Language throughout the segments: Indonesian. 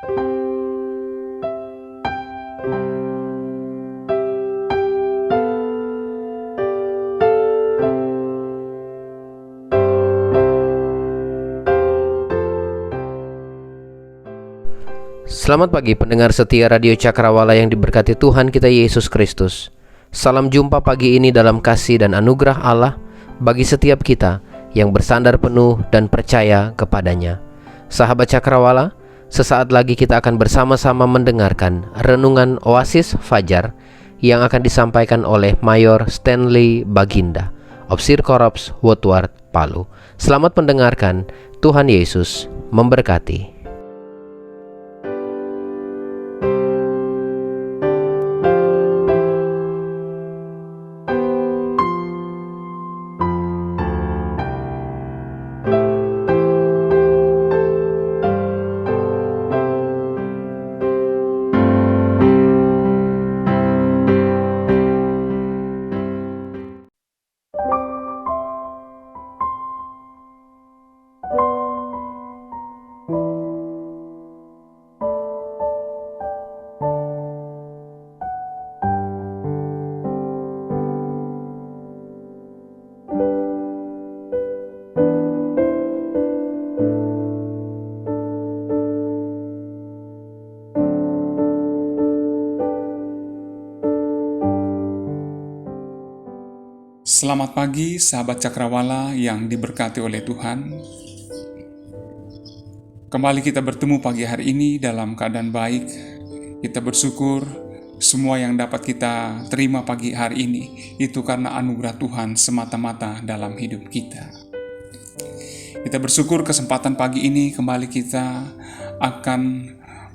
Selamat pagi pendengar setia Radio Cakrawala yang diberkati Tuhan kita Yesus Kristus. Salam jumpa pagi ini dalam kasih dan anugerah Allah bagi setiap kita yang bersandar penuh dan percaya kepadanya. Sahabat Cakrawala, sesaat lagi kita akan bersama-sama mendengarkan renungan Oasis Fajar yang akan disampaikan oleh Mayor Stanley Baginda, Opsir Korps Woodward Palu. Selamat mendengarkan, Tuhan Yesus memberkati. Selamat pagi sahabat Cakrawala yang diberkati oleh Tuhan. Kembali kita bertemu pagi hari ini dalam keadaan baik. Kita bersyukur semua yang dapat kita terima pagi hari ini itu karena anugerah Tuhan semata-mata dalam hidup kita. Kita bersyukur kesempatan pagi ini kembali kita akan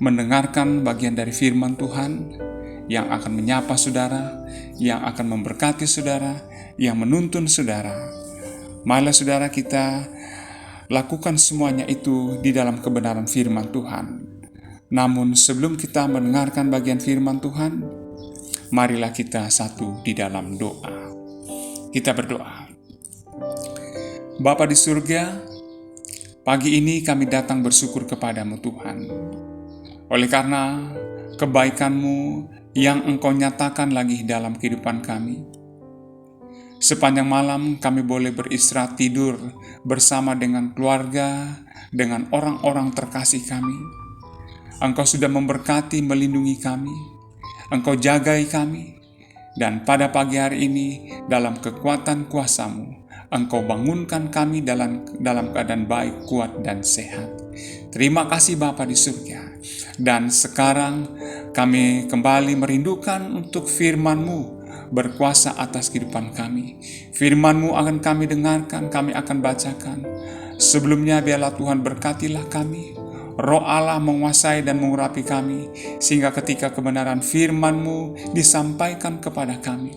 mendengarkan bagian dari firman Tuhan yang akan menyapa saudara, yang akan memberkati saudara, yang menuntun saudara. Marilah saudara kita lakukan semuanya itu di dalam kebenaran firman Tuhan. Namun sebelum kita mendengarkan bagian firman Tuhan, marilah kita satu di dalam doa. Kita berdoa. Bapa di surga, pagi ini kami datang bersyukur kepadamu Tuhan. Oleh karena kebaikan-Mu yang Engkau nyatakan lagi dalam kehidupan kami. Sepanjang malam kami boleh beristirahat tidur bersama dengan keluarga, dengan orang-orang terkasih kami. Engkau sudah memberkati, melindungi kami. Engkau jagai kami. Dan pada pagi hari ini, dalam kekuatan kuasa-Mu, Engkau bangunkan kami dalam keadaan baik, kuat, dan sehat. Terima kasih Bapa di surga. Dan sekarang kami kembali merindukan untuk firman-Mu berkuasa atas kehidupan kami. Firman-Mu akan kami dengarkan, kami akan bacakan. Sebelumnya biarlah Tuhan berkatilah kami. Roh Allah menguasai dan mengurapi kami, sehingga ketika kebenaran firman-Mu disampaikan kepada kami,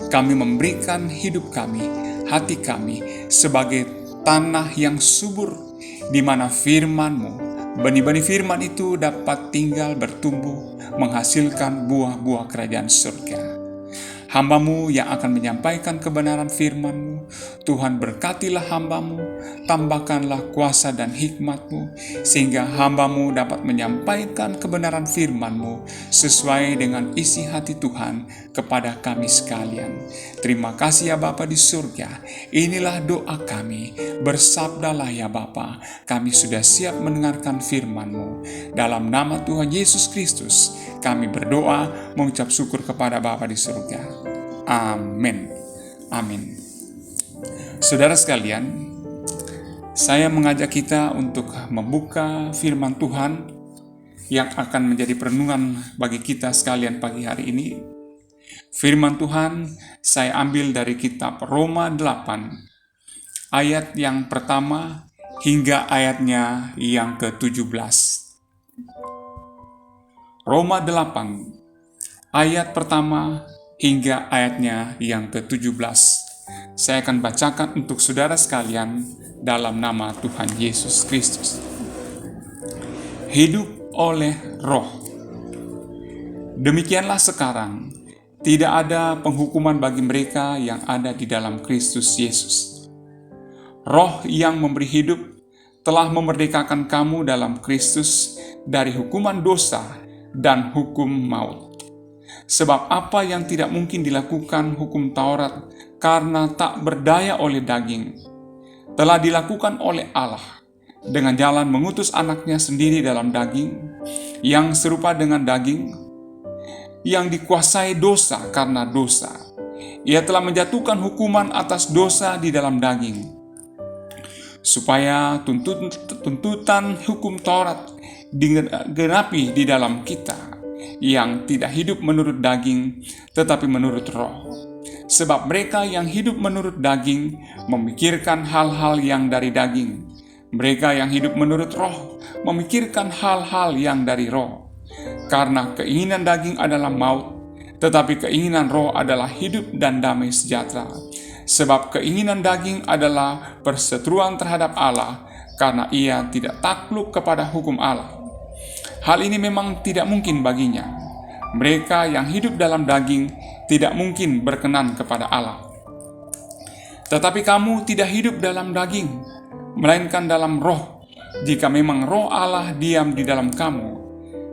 kami memberikan hidup kami, hati kami sebagai tanah yang subur, di mana firman-Mu, benih-benih firman itu dapat tinggal bertumbuh, menghasilkan buah-buah kerajaan surga. Hamba-Mu yang akan menyampaikan kebenaran firman-Mu, Tuhan berkatilah hamba-Mu, tambahkanlah kuasa dan hikmat-Mu, sehingga hamba-Mu dapat menyampaikan kebenaran firman-Mu sesuai dengan isi hati Tuhan kepada kami sekalian. Terima kasih ya Bapa di surga. Inilah doa kami. Bersabdalah ya Bapa, kami sudah siap mendengarkan firman-Mu. Dalam nama Tuhan Yesus Kristus, kami berdoa mengucap syukur kepada Bapa di surga. Amin. Amin. Saudara sekalian, saya mengajak kita untuk membuka firman Tuhan yang akan menjadi perenungan bagi kita sekalian pagi hari ini. Firman Tuhan saya ambil dari kitab Roma 8, ayat yang pertama hingga ayatnya yang ke-17. Roma 8, ayat pertama hingga ayatnya yang ke-17. Saya akan bacakan untuk saudara sekalian dalam nama Tuhan Yesus Kristus. Hidup oleh Roh. Demikianlah sekarang, tidak ada penghukuman bagi mereka yang ada di dalam Kristus Yesus. Roh yang memberi hidup telah memerdekakan kamu dalam Kristus dari hukuman dosa dan hukum maut. Sebab apa yang tidak mungkin dilakukan hukum Taurat karena tak berdaya oleh daging, telah dilakukan oleh Allah dengan jalan mengutus anaknya sendiri dalam daging, yang serupa dengan daging, yang dikuasai dosa karena dosa. Ia telah menjatuhkan hukuman atas dosa di dalam daging, supaya tuntutan hukum Taurat digenapi di dalam kita, yang tidak hidup menurut daging, tetapi menurut roh. Sebab mereka yang hidup menurut daging memikirkan hal-hal yang dari daging. Mereka yang hidup menurut roh memikirkan hal-hal yang dari roh. Karena keinginan daging adalah maut, tetapi keinginan roh adalah hidup dan damai sejahtera. Sebab keinginan daging adalah perseteruan terhadap Allah, karena ia tidak takluk kepada hukum Allah. Hal ini memang tidak mungkin baginya. Mereka yang hidup dalam daging tidak mungkin berkenan kepada Allah. Tetapi kamu tidak hidup dalam daging, melainkan dalam roh, jika memang roh Allah diam di dalam kamu.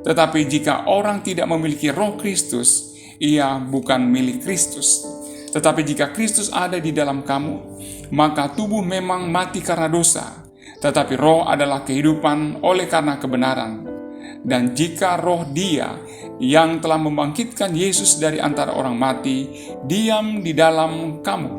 Tetapi jika orang tidak memiliki roh Kristus, ia bukan milik Kristus. Tetapi jika Kristus ada di dalam kamu, maka tubuh memang mati karena dosa, tetapi roh adalah kehidupan oleh karena kebenaran. Dan jika roh Dia yang telah membangkitkan Yesus dari antara orang mati diam di dalam kamu,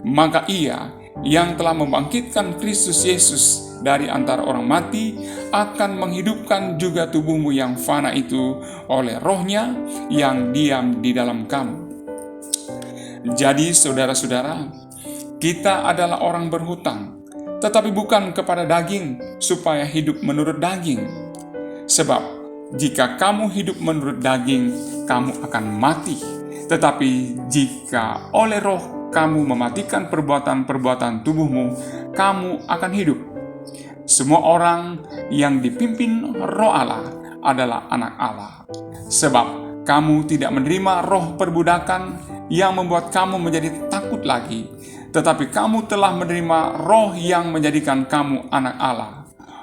maka Ia yang telah membangkitkan Kristus Yesus dari antara orang mati akan menghidupkan juga tubuhmu yang fana itu oleh rohnya yang diam di dalam kamu. Jadi saudara-saudara, kita adalah orang berhutang, tetapi bukan kepada daging, supaya hidup menurut daging. Sebab jika kamu hidup menurut daging, kamu akan mati. Tetapi jika oleh roh kamu mematikan perbuatan-perbuatan tubuhmu, kamu akan hidup. Semua orang yang dipimpin roh Allah adalah anak Allah. Sebab kamu tidak menerima roh perbudakan yang membuat kamu menjadi takut lagi, tetapi kamu telah menerima roh yang menjadikan kamu anak Allah.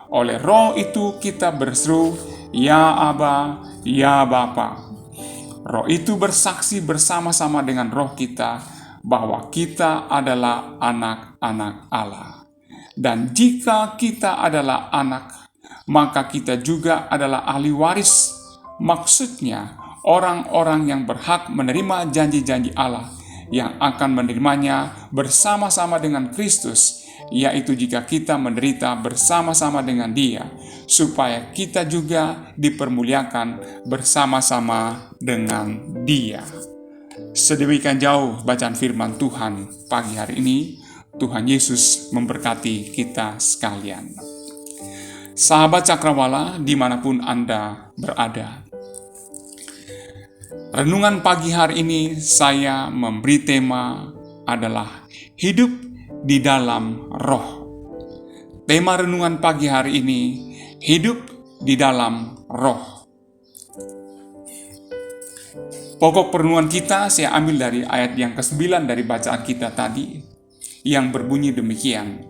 Oleh roh itu kita berseru, "Ya Aba, ya Bapa." Roh itu bersaksi bersama-sama dengan roh kita bahwa kita adalah anak-anak Allah. Dan jika kita adalah anak, maka kita juga adalah ahli waris. Maksudnya, orang-orang yang berhak menerima janji-janji Allah, yang akan menerimanya bersama-sama dengan Kristus, yaitu jika kita menderita bersama-sama dengan Dia, supaya kita juga dipermuliakan bersama-sama dengan Dia. Sedemikian jauh bacaan firman Tuhan pagi hari ini. Tuhan Yesus memberkati kita sekalian. Sahabat Cakrawala dimanapun Anda berada, renungan pagi hari ini saya memberi tema adalah hidup di dalam roh. Tema renungan pagi hari ini, hidup di dalam roh. Pokok perenungan kita saya ambil dari ayat yang ke-9 dari bacaan kita tadi, yang berbunyi demikian.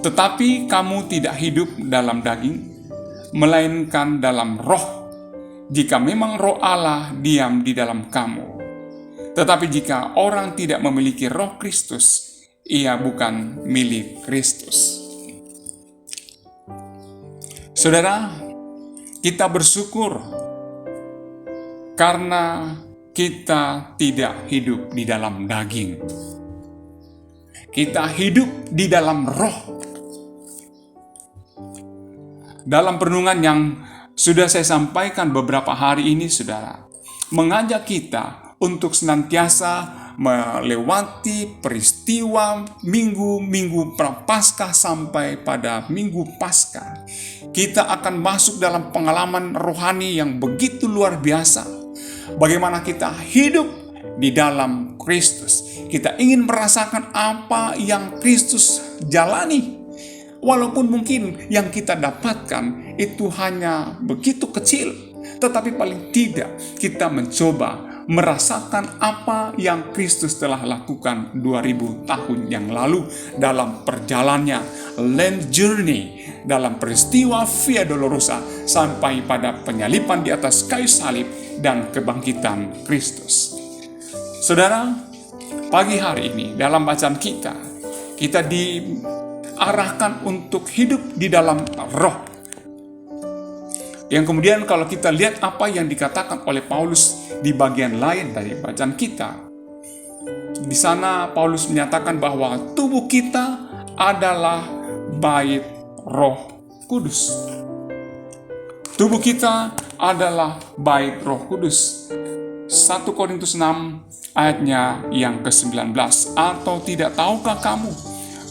Tetapi kamu tidak hidup dalam daging, melainkan dalam roh, jika memang roh Allah diam di dalam kamu. Tetapi jika orang tidak memiliki roh Kristus, ia bukan milik Kristus. Saudara, kita bersyukur karena kita tidak hidup di dalam daging. Kita hidup di dalam roh. Dalam perenungan yang sudah saya sampaikan beberapa hari ini, saudara, mengajak kita untuk senantiasa melewati peristiwa minggu-minggu Prapaskah sampai pada minggu Paskah. Kita akan masuk dalam pengalaman rohani yang begitu luar biasa. Bagaimana kita hidup di dalam Kristus. Kita ingin merasakan apa yang Kristus jalani. Walaupun mungkin yang kita dapatkan itu hanya begitu kecil, tetapi paling tidak kita mencoba merasakan apa yang Kristus telah lakukan 2000 tahun yang lalu dalam perjalanannya, land journey, dalam peristiwa Via Dolorosa sampai pada penyaliban di atas kayu salib dan kebangkitan Kristus. Saudara, pagi hari ini dalam bacaan kita diarahkan untuk hidup di dalam roh. Yang kemudian kalau kita lihat apa yang dikatakan oleh Paulus di bagian lain dari bacaan kita, di sana Paulus menyatakan bahwa tubuh kita adalah bait Roh Kudus. Tubuh kita adalah bait Roh Kudus. 1 Korintus 6 ayatnya yang ke-19. Atau tidak tahukah kamu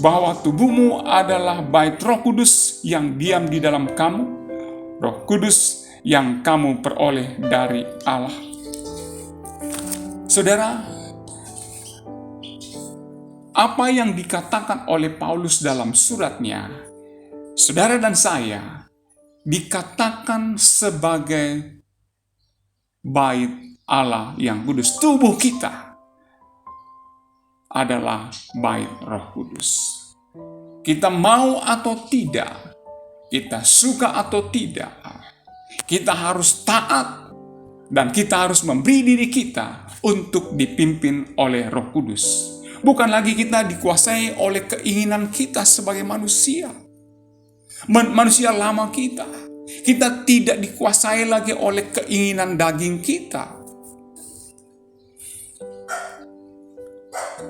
bahwa tubuhmu adalah bait Roh Kudus yang diam di dalam kamu, Roh Kudus yang kamu peroleh dari Allah. Saudara, apa yang dikatakan oleh Paulus dalam suratnya, saudara dan saya dikatakan sebagai bait Allah yang kudus. Tubuh kita adalah bait Roh Kudus. Kita mau atau tidak, kita suka atau tidak, kita harus taat dan kita harus memberi diri kita untuk dipimpin oleh Roh Kudus. Bukan lagi kita dikuasai oleh keinginan kita sebagai manusia. Manusia lama kita. Kita tidak dikuasai lagi oleh keinginan daging kita.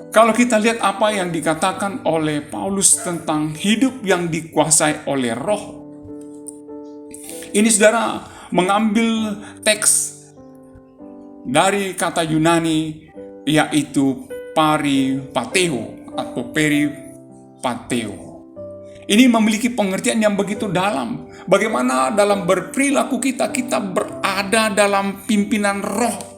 Kalau kita lihat apa yang dikatakan oleh Paulus tentang hidup yang dikuasai oleh roh. Ini saudara mengambil teks dari kata Yunani yaitu paripateo atau peripateo. Ini memiliki pengertian yang begitu dalam. Bagaimana dalam berperilaku kita berada dalam pimpinan roh.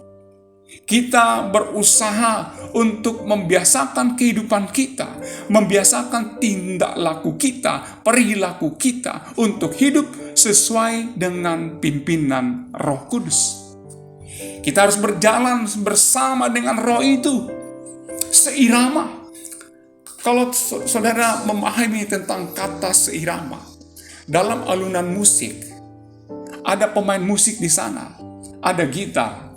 Kita berusaha untuk membiasakan kehidupan kita, membiasakan tindak laku kita, perilaku kita untuk hidup sesuai dengan pimpinan Roh Kudus. Kita harus berjalan bersama dengan roh itu, seirama. Kalau saudara memahami tentang kata seirama, dalam alunan musik, ada pemain musik di sana, ada gitar,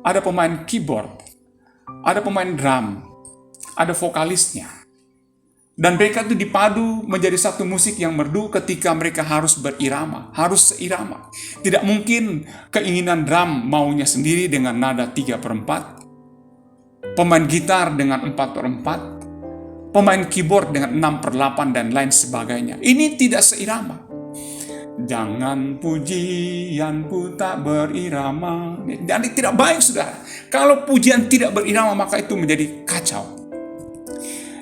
ada pemain keyboard, ada pemain drum, ada vokalisnya. Dan mereka itu dipadu menjadi satu musik yang merdu ketika mereka harus berirama, harus seirama. Tidak mungkin keinginan drum maunya sendiri dengan nada 3/4, pemain gitar dengan 4/4, pemain keyboard dengan 6/8 dan lain sebagainya. Ini tidak seirama. Jangan pujianku tak berirama. Dan tidak baik, saudara. Kalau pujian tidak berirama, maka itu menjadi kacau.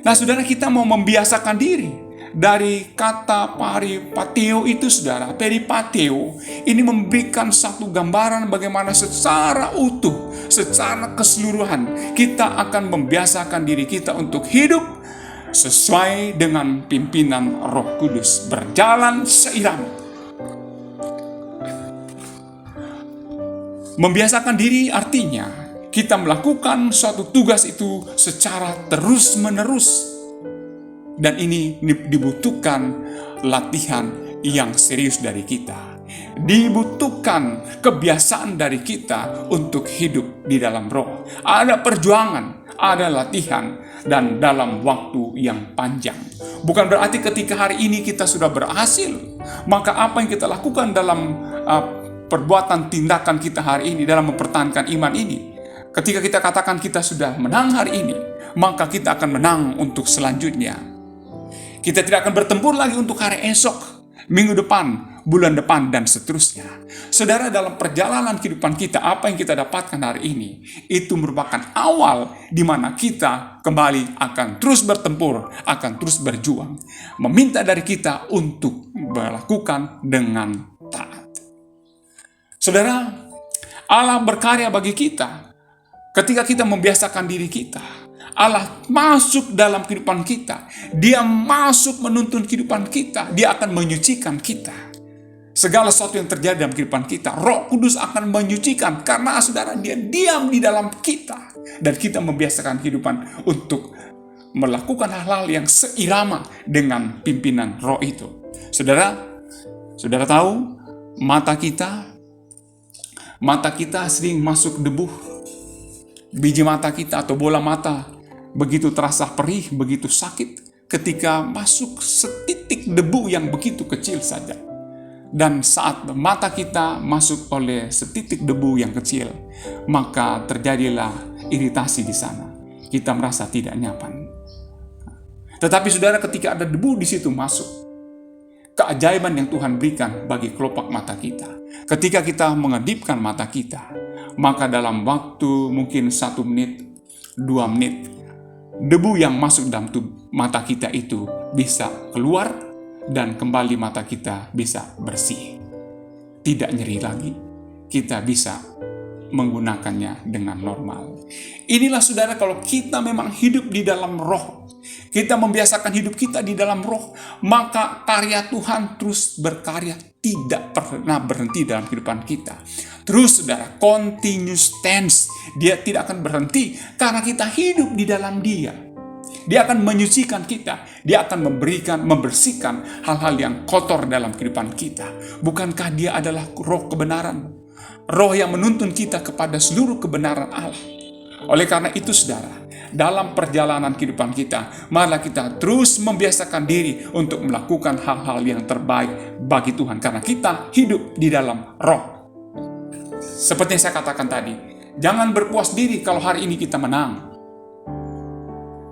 Nah, saudara, kita mau membiasakan diri dari kata paripateo itu, saudara. Peripateo ini memberikan satu gambaran bagaimana secara utuh, secara keseluruhan kita akan membiasakan diri kita untuk hidup sesuai dengan pimpinan Roh Kudus, berjalan seirama. Membiasakan diri artinya kita melakukan suatu tugas itu secara terus-menerus. Dan ini dibutuhkan latihan yang serius dari kita. Dibutuhkan kebiasaan dari kita untuk hidup di dalam roh. Ada perjuangan, ada latihan, dan dalam waktu yang panjang. Bukan berarti ketika hari ini kita sudah berhasil, maka apa yang kita lakukan dalam perbuatan tindakan kita hari ini dalam mempertahankan iman ini, ketika kita katakan kita sudah menang hari ini, maka kita akan menang untuk selanjutnya. Kita tidak akan bertempur lagi untuk hari esok, minggu depan, bulan depan, dan seterusnya. Saudara, dalam perjalanan kehidupan kita, apa yang kita dapatkan hari ini, itu merupakan awal di mana kita kembali akan terus bertempur, akan terus berjuang. Meminta dari kita untuk melakukan dengan taat. Saudara, Allah berkarya bagi kita. Ketika kita membiasakan diri kita, Allah masuk dalam kehidupan kita. Dia masuk menuntun kehidupan kita. Dia akan menyucikan kita. segala sesuatu yang terjadi dalam kehidupan kita, Roh Kudus akan menyucikan karena saudara dia diam di dalam kita dan kita membiasakan kehidupan untuk melakukan hal-hal yang seirama dengan pimpinan Roh itu. Saudara tahu mata kita sering masuk debu. Biji mata kita atau bola mata begitu terasa perih, begitu sakit ketika masuk setitik debu yang begitu kecil saja. Dan saat mata kita masuk oleh setitik debu yang kecil, maka terjadilah iritasi di sana. Kita merasa tidak nyaman. Tetapi saudara, ketika ada debu di situ masuk, keajaiban yang Tuhan berikan bagi kelopak mata kita. Ketika kita mengedipkan mata kita, maka dalam waktu mungkin 1 menit, 2 menit, debu yang masuk dalam mata kita itu bisa keluar dan kembali mata kita bisa bersih. Tidak nyeri lagi. Kita bisa menggunakannya dengan normal. Inilah saudara, kalau kita memang hidup di dalam Roh, kita membiasakan hidup kita di dalam Roh, maka karya Tuhan terus berkarya, tidak pernah berhenti dalam kehidupan kita. Terus saudara, continuous tense, dia tidak akan berhenti karena kita hidup di dalam Dia. Dia akan menyucikan kita, Dia akan membersihkan hal-hal yang kotor dalam kehidupan kita. Bukankah Dia adalah Roh kebenaran? Roh yang menuntun kita kepada seluruh kebenaran Allah. Oleh karena itu saudara, dalam perjalanan kehidupan kita, marilah kita terus membiasakan diri untuk melakukan hal-hal yang terbaik bagi Tuhan. Karena kita hidup di dalam Roh. Seperti yang saya katakan tadi, jangan berpuas diri kalau hari ini kita menang.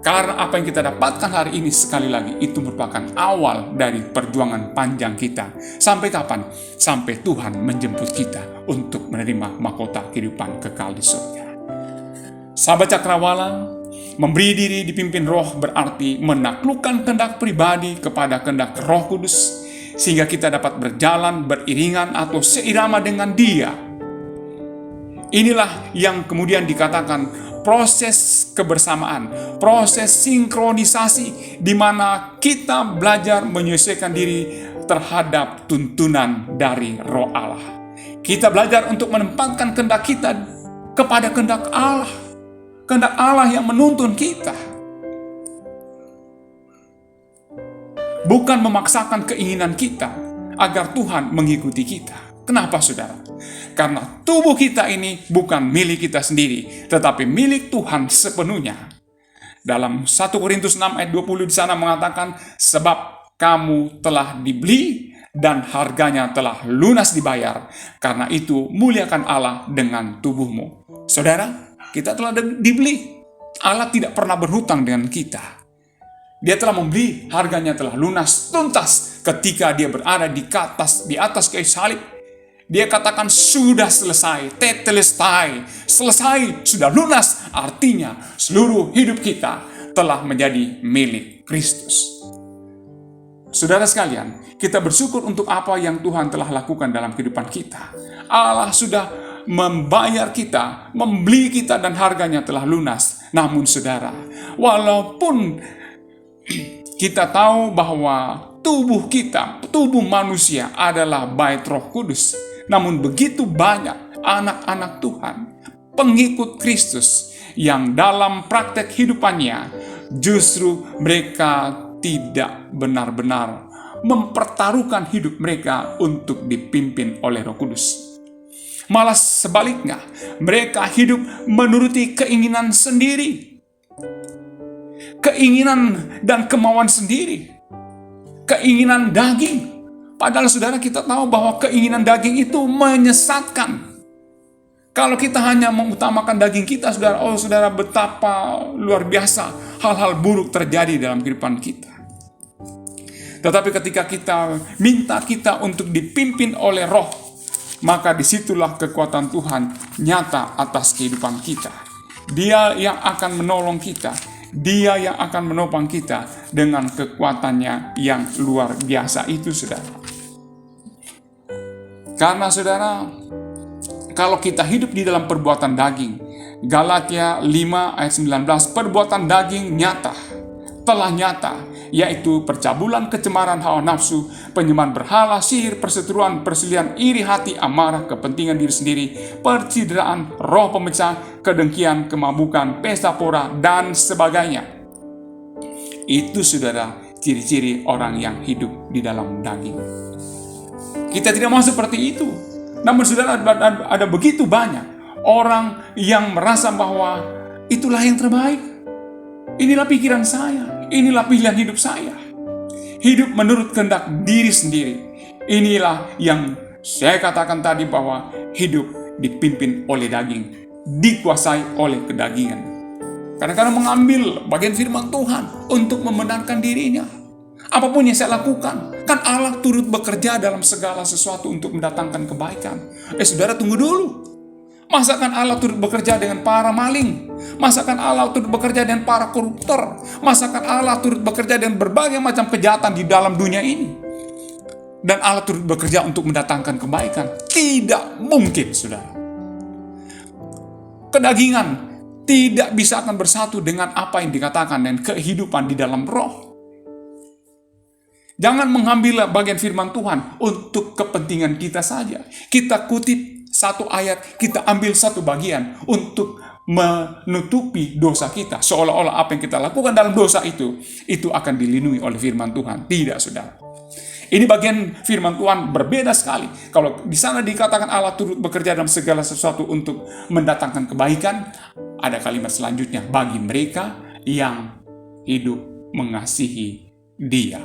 Karena apa yang kita dapatkan hari ini, sekali lagi, itu merupakan awal dari perjuangan panjang kita. Sampai kapan? Sampai Tuhan menjemput kita untuk menerima mahkota kehidupan kekal di surga. Sahabat Cakrawala, memberi diri dipimpin Roh berarti menaklukkan kehendak pribadi kepada kehendak Roh Kudus, sehingga kita dapat berjalan beriringan atau seirama dengan Dia. Inilah yang kemudian dikatakan proses kebersamaan, proses sinkronisasi, di mana kita belajar menyesuaikan diri terhadap tuntunan dari Roh Allah. Kita belajar untuk menempatkan kehendak kita kepada kehendak Allah yang menuntun kita. Bukan memaksakan keinginan kita agar Tuhan mengikuti kita. Kenapa saudara? Karena tubuh kita ini bukan milik kita sendiri, tetapi milik Tuhan sepenuhnya. Dalam 1 Korintus 6 ayat 20 di sana mengatakan, sebab kamu telah dibeli dan harganya telah lunas dibayar. Karena itu muliakan Allah dengan tubuhmu. Saudara, kita telah dibeli. Allah tidak pernah berhutang dengan kita. Dia telah membeli, harganya telah lunas, tuntas ketika Dia berada di atas kayu salib. Dia katakan sudah selesai, tetelestai, selesai, sudah lunas. Artinya seluruh hidup kita telah menjadi milik Kristus. Saudara sekalian, kita bersyukur untuk apa yang Tuhan telah lakukan dalam kehidupan kita. Allah sudah membayar kita, membeli kita dan harganya telah lunas. Namun saudara, walaupun kita tahu bahwa tubuh kita, tubuh manusia adalah bait Roh Kudus, namun begitu banyak anak-anak Tuhan, pengikut Kristus, yang dalam praktek hidupannya justru mereka tidak benar-benar mempertaruhkan hidup mereka untuk dipimpin oleh Roh Kudus. Malah sebaliknya, mereka hidup menuruti keinginan sendiri, keinginan dan kemauan sendiri, keinginan daging. Padahal saudara, kita tahu bahwa keinginan daging itu menyesatkan. Kalau kita hanya mengutamakan daging kita, saudara, betapa luar biasa hal-hal buruk terjadi dalam kehidupan kita. Tetapi ketika kita minta kita untuk dipimpin oleh Roh, maka disitulah kekuatan Tuhan nyata atas kehidupan kita. Dia yang akan menolong kita. Dia yang akan menopang kita dengan kekuatannya yang luar biasa itu, saudara. Karena saudara, kalau kita hidup di dalam perbuatan daging, Galatia 5 ayat 19, perbuatan daging telah nyata, yaitu percabulan, kecemaran, hawa nafsu, penyembahan berhala, sihir, perseteruan, perselisihan, iri hati, amarah, kepentingan diri sendiri, percideraan, roh pemecah, kedengkian, kemabukan, pesta pora, dan sebagainya. Itu, saudara, ciri-ciri orang yang hidup di dalam daging. Kita tidak mau seperti itu. Namun saudara, ada begitu banyak orang yang merasa bahwa itulah yang terbaik. Inilah pikiran saya, inilah pilihan hidup saya. Hidup menurut kehendak diri sendiri. Inilah yang saya katakan tadi, bahwa hidup dipimpin oleh daging, dikuasai oleh kedagingan. Kadang-kadang mengambil bagian firman Tuhan untuk membenarkan dirinya. Apapun yang saya lakukan, kan Allah turut bekerja dalam segala sesuatu untuk mendatangkan kebaikan. Saudara, tunggu dulu. Masakan Allah turut bekerja dengan para maling? Masakan Allah turut bekerja dengan para koruptor? Masakan Allah turut bekerja dengan berbagai macam kejahatan di dalam dunia ini? Dan Allah turut bekerja untuk mendatangkan kebaikan? Tidak mungkin, saudara. Kedagingan tidak bisa akan bersatu dengan apa yang dikatakan dan kehidupan di dalam roh. Jangan mengambil bagian firman Tuhan untuk kepentingan kita saja. Kita kutip satu ayat, kita ambil satu bagian untuk menutupi dosa kita. Seolah-olah apa yang kita lakukan dalam dosa itu akan dilindungi oleh firman Tuhan. Tidak, saudara. Ini bagian firman Tuhan berbeda sekali. Kalau di sana dikatakan Allah turut bekerja dalam segala sesuatu untuk mendatangkan kebaikan, ada kalimat selanjutnya, bagi mereka yang hidup mengasihi Dia,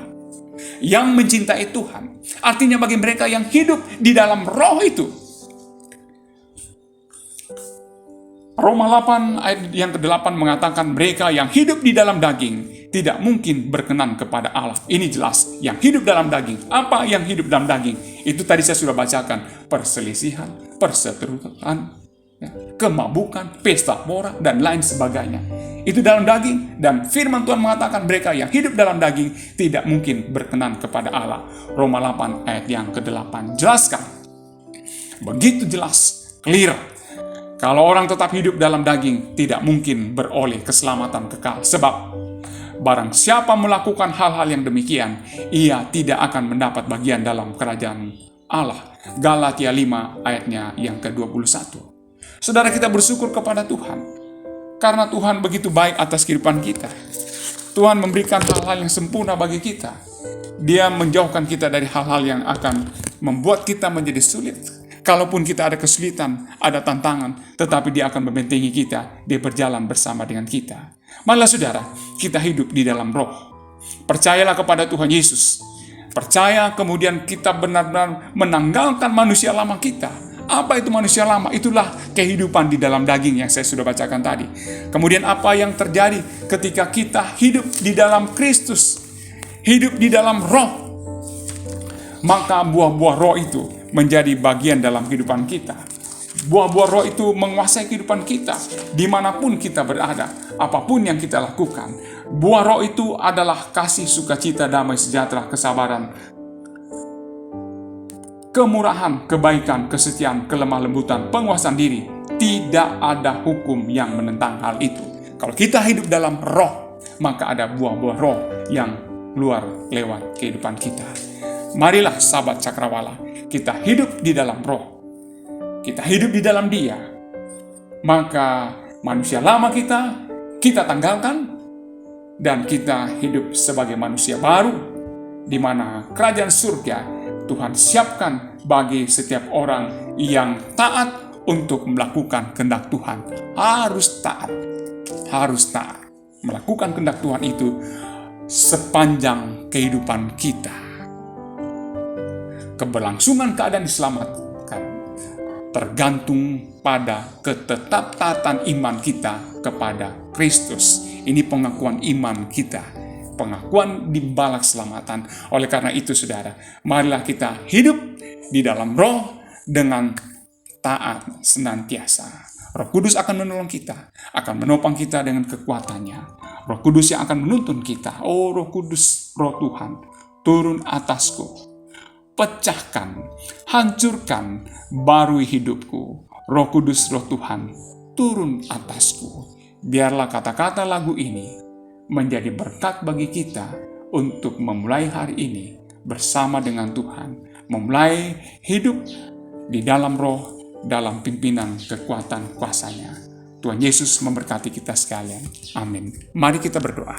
yang mencintai Tuhan. Artinya bagi mereka yang hidup di dalam roh itu. Roma 8 ayat yang ke-8 mengatakan mereka yang hidup di dalam daging tidak mungkin berkenan kepada Allah. Ini jelas, yang hidup dalam daging. Apa yang hidup dalam daging? Itu tadi saya sudah bacakan. Perselisihan, perseteruan, kemabukan, pesta pora, dan lain sebagainya. Itu dalam daging, dan firman Tuhan mengatakan mereka yang hidup dalam daging tidak mungkin berkenan kepada Allah. Roma 8 ayat yang ke-8 jelaskan. Begitu jelas, clear. Kalau orang tetap hidup dalam daging, tidak mungkin beroleh keselamatan kekal. Sebab barang siapa melakukan hal-hal yang demikian, ia tidak akan mendapat bagian dalam kerajaan Allah. Galatia 5 ayatnya yang ke-21. Saudara, kita bersyukur kepada Tuhan. Karena Tuhan begitu baik atas kehidupan kita. Tuhan memberikan hal-hal yang sempurna bagi kita. Dia menjauhkan kita dari hal-hal yang akan membuat kita menjadi sulit. Kalaupun kita ada kesulitan, ada tantangan, tetapi Dia akan membentengi kita. Dia berjalan bersama dengan kita. Malah saudara, kita hidup di dalam roh. Percayalah kepada Tuhan Yesus. Percaya, kemudian kita benar-benar menanggalkan manusia lama kita. Apa itu manusia lama? Itulah kehidupan di dalam daging yang saya sudah bacakan tadi. Kemudian apa yang terjadi ketika kita hidup di dalam Kristus, hidup di dalam roh, maka buah-buah roh itu menjadi bagian dalam kehidupan kita. Buah-buah roh itu menguasai kehidupan kita dimanapun kita berada, apapun yang kita lakukan. Buah roh itu adalah kasih, sukacita, damai, sejahtera, kesabaran, kemurahan, kebaikan, kesetiaan, kelemah lembutan, penguasaan diri. Tidak ada hukum yang menentang hal itu. Kalau kita hidup dalam roh, maka ada buah-buah roh yang keluar lewat kehidupan kita. Marilah sahabat Cakrawala, kita hidup di dalam roh. Kita hidup di dalam Dia. Maka manusia lama kita tanggalkan, dan kita hidup sebagai manusia baru, di mana kerajaan surga Tuhan siapkan bagi setiap orang yang taat untuk melakukan kehendak Tuhan. Harus taat. Melakukan kehendak Tuhan itu sepanjang kehidupan kita. Keberlangsungan keadaan diselamatkan tergantung pada ketetaptaatan iman kita kepada Kristus. Ini pengakuan iman kita, pengakuan dibalas keselamatan. Oleh karena itu saudara, marilah kita hidup di dalam roh dengan taat senantiasa. Roh Kudus akan menolong kita, akan menopang kita dengan kekuatannya. Roh Kudus yang akan menuntun kita. Oh Roh Kudus, Roh Tuhan, turun atasku. Pecahkan, hancurkan, barui hidupku. Roh Kudus, Roh Tuhan, turun atasku. Biarlah kata-kata lagu ini menjadi berkat bagi kita untuk memulai hari ini bersama dengan Tuhan, memulai hidup di dalam roh, dalam pimpinan kekuatan kuasa-Nya. Tuhan Yesus memberkati kita sekalian. Amin. Mari kita berdoa.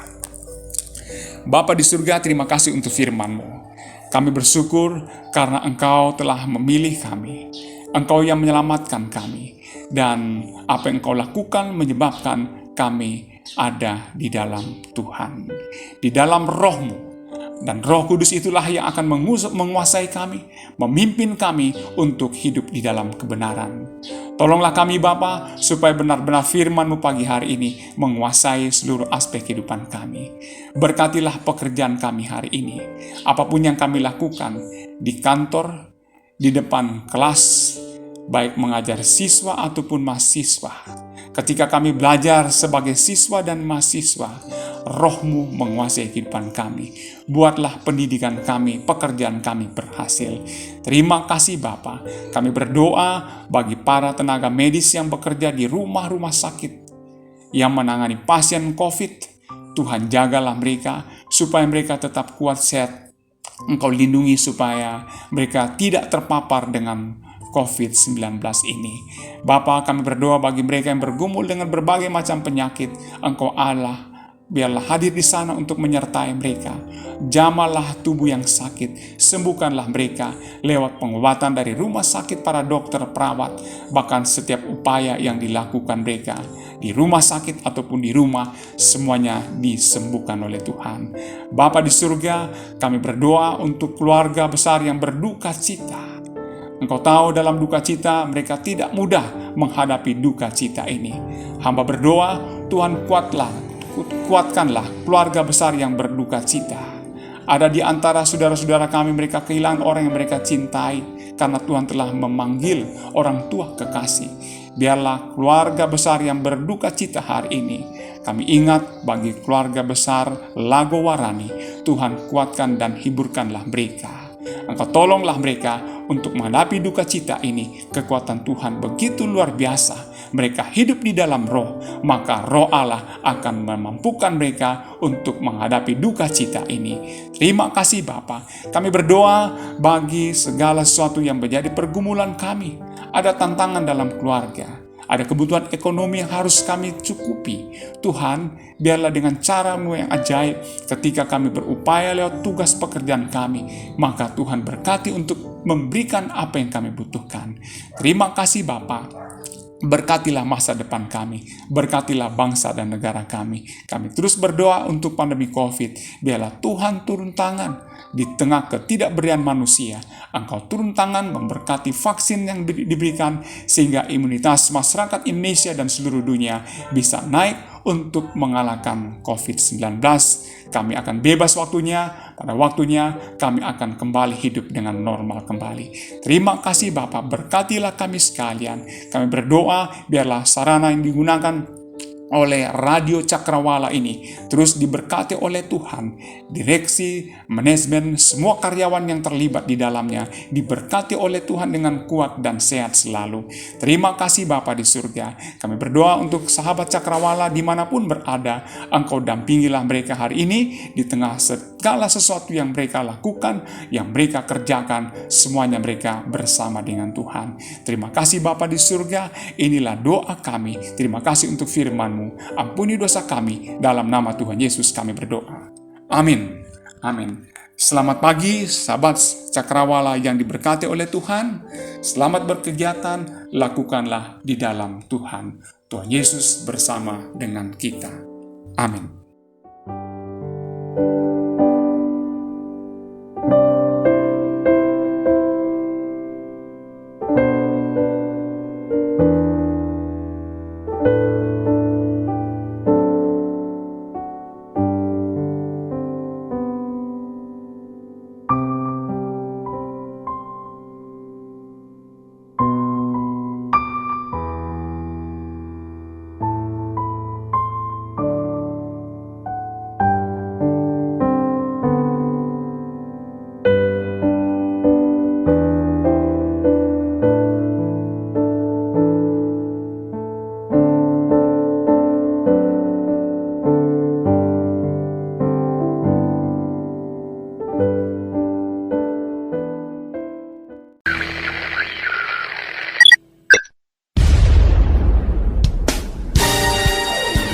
Bapa di surga, terima kasih untuk firman-Mu. Kami bersyukur karena Engkau telah memilih kami. Engkau yang menyelamatkan kami. Dan apa yang Engkau lakukan menyebabkan kami ada di dalam Tuhan. Di dalam roh-Mu. Dan Roh Kudus itulah yang akan menguasai kami, memimpin kami untuk hidup di dalam kebenaran. Tolonglah kami Bapa, supaya benar-benar firman-Mu pagi hari ini menguasai seluruh aspek kehidupan kami. Berkatilah pekerjaan kami hari ini. Apapun yang kami lakukan di kantor, di depan kelas, baik mengajar siswa ataupun mahasiswa. Ketika kami belajar sebagai siswa dan mahasiswa, Roh-Mu menguasai kehidupan kami. Buatlah pendidikan kami, pekerjaan kami berhasil. Terima kasih Bapa. Kami berdoa bagi para tenaga medis yang bekerja di rumah-rumah sakit, yang menangani pasien COVID. Tuhan jagalah mereka, supaya mereka tetap kuat sehat. Engkau lindungi supaya mereka tidak terpapar dengan COVID-19 ini. Bapa, kami berdoa bagi mereka yang bergumul dengan berbagai macam penyakit. Engkau Allah, biarlah hadir di sana untuk menyertai mereka. Jamalah tubuh yang sakit, sembuhkanlah mereka lewat pengobatan dari rumah sakit para dokter, perawat, bahkan setiap upaya yang dilakukan mereka di rumah sakit ataupun di rumah, semuanya disembuhkan oleh Tuhan. Bapa di surga, kami berdoa untuk keluarga besar yang berduka cita. Engkau tahu dalam duka cita mereka tidak mudah menghadapi duka cita ini. Hamba berdoa, Tuhan kuatkanlah keluarga besar yang berduka cita. Ada di antara saudara-saudara kami, mereka kehilangan orang yang mereka cintai karena Tuhan telah memanggil orang tua kekasih. Biarlah keluarga besar yang berduka cita hari ini. Kami ingat bagi keluarga besar Lago Warani, Tuhan kuatkan dan hiburkanlah mereka. Engkau tolonglah mereka untuk menghadapi duka cita ini. Kekuatan Tuhan begitu luar biasa. Mereka hidup di dalam roh, maka roh Allah akan memampukan mereka untuk menghadapi duka cita ini. Terima kasih Bapa. Kami berdoa bagi segala sesuatu yang menjadi pergumulan kami. Ada tantangan dalam keluarga, ada kebutuhan ekonomi yang harus kami cukupi. Tuhan, biarlah dengan cara-Mu yang ajaib, ketika kami berupaya lewat tugas pekerjaan kami, maka Tuhan berkati untuk memberikan apa yang kami butuhkan. Terima kasih Bapa. Berkatilah masa depan kami, berkatilah bangsa dan negara kami. Kami terus berdoa untuk pandemi COVID. Biarlah Tuhan turun tangan di tengah ketidakberdayaan manusia. Engkau turun tangan memberkati vaksin yang diberikan, sehingga imunitas masyarakat Indonesia dan seluruh dunia bisa naik untuk mengalahkan COVID-19. Kami akan bebas waktunya, pada waktunya kami akan kembali hidup dengan normal kembali. Terima kasih Bapak, berkatilah kami sekalian. Kami berdoa biarlah sarana yang digunakan oleh Radio Cakrawala ini terus diberkati oleh Tuhan. Direksi, manajemen, semua karyawan yang terlibat di dalamnya diberkati oleh Tuhan dengan kuat dan sehat selalu. Terima kasih Bapa di surga. Kami berdoa untuk sahabat Cakrawala dimanapun berada. Engkau dampingilah mereka hari ini di tengah segala sesuatu yang mereka lakukan, yang mereka kerjakan, semuanya mereka bersama dengan Tuhan. Terima kasih Bapa di surga. Inilah doa kami. Terima kasih untuk firman-Mu. Ampuni dosa kami, dalam nama Tuhan Yesus kami berdoa. Amin. Amin. Selamat pagi sahabat Cakrawala yang diberkati oleh Tuhan. Selamat berkegiatan, lakukanlah di dalam Tuhan. Tuhan Yesus bersama dengan kita. Amin.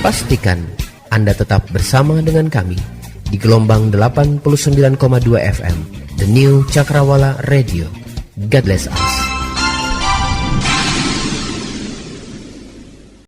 Pastikan Anda tetap bersama dengan kami di gelombang 89,2 FM, The New Cakrawala Radio. God bless us.